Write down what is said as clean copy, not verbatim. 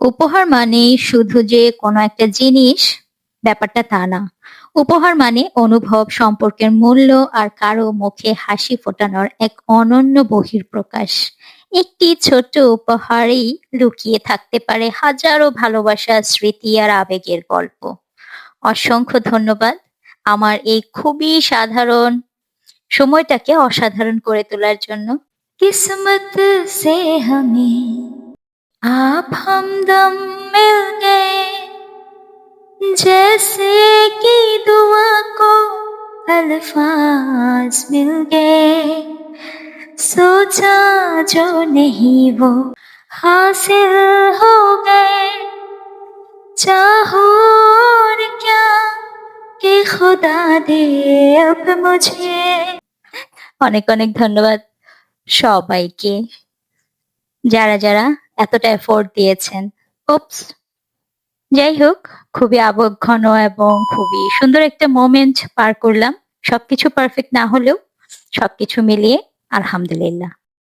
উপহার মানে শুধু যে কোনো একটা জিনিস, ব্যাপারটা তা না। উপহার মানে অনুভব, সম্পর্কের মূল্য আর কারো মুখে হাসি ফোটানোর এক অনন্য বহিঃপ্রকাশ। একটি ছোট্ট উপহারেই লুকিয়ে থাকতে পারে হাজারো ভালোবাসা, স্মৃতি আর আবেগের গল্প। অসংখ্য ধন্যবাদ আমার এই খুবই সাধারণ সময়টাকে অসাধারণ করে তোলার জন্য। কিসমত সে হামে आप हमदम मिल गए, जैसे कि दुआ को अल्फाज मिल गए, सोचा जो नहीं वो हासिल हो गए, चाहो और क्या कि खुदा दे अब मुझे। অনেক অনেক ধন্যবাদ সবাইকে, যারা এতটা এফোর্ট দিয়েছেন। উপস, যাই হোক, খুবই আবেগঘন এবং খুবই সুন্দর একটা মোমেন্ট পার করলাম। সবকিছু পারফেক্ট না হলেও সবকিছু মিলিয়ে আলহামদুলিল্লাহ।